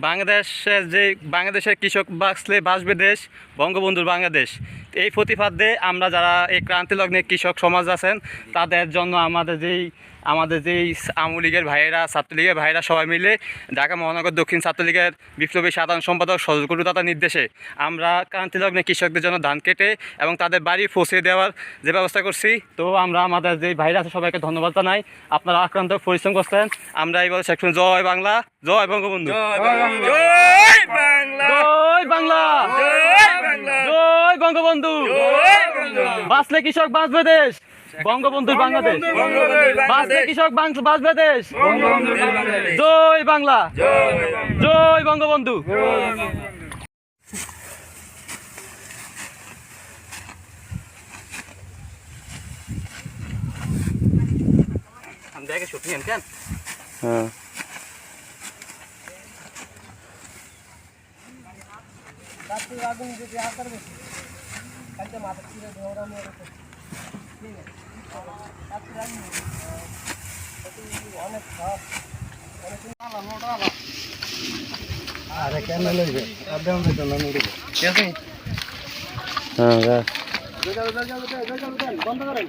বাংলাদেশের যে বাংলাদেশের কৃষক বাঁচবে দেশ, বঙ্গবন্ধুর বাংলাদেশ। এই প্রতিপাদ্যে আমরা যারা এই ক্রান্তি লগ্নে কৃষক সমাজ আছেন তাদের জন্য আমাদের যেই আওয়ামী লীগের ভাইয়েরা, ছাত্রলীগের ভাইয়েরা সবাই মিলে ঢাকা মহানগর দক্ষিণ ছাত্রলীগের বিপ্লবী সাধারণ সম্পাদক সজল দাতার নির্দেশে আমরা ক্রান্তি লগ্নে কৃষকদের জন্য ধান কেটে এবং তাদের বাড়ি পৌঁছে দেওয়ার যে ব্যবস্থা করছি। তো আমরা আমাদের যে ভাইরা আছে সবাইকে ধন্যবাদ জানাই, আপনারা আক্রান্ত পরিশ্রম করছেন। আমরা এইবার সেকশন জয় বাংলা, জয় বঙ্গবন্ধু, জয় বাংলা, জয় বাংলা, জয় বঙ্গবন্ধু। বাঁচলে কৃষক বাঁচবে দেশ, বঙ্গবন্ধুর বাংলাদেশ। বাঁচলে কৃষক বাঁচবে দেশ, জয় বাংলা, জয় বঙ্গবন্ধু। দেখে শুটিং কেন? হ্যাঁ, আগুন যদি আকার বেশি কালকে মাথা ছিঁড়ে দৌড়ানো অনেক খারাপ আরে কেন লইবে হ্যাঁ, বন্ধ করেন।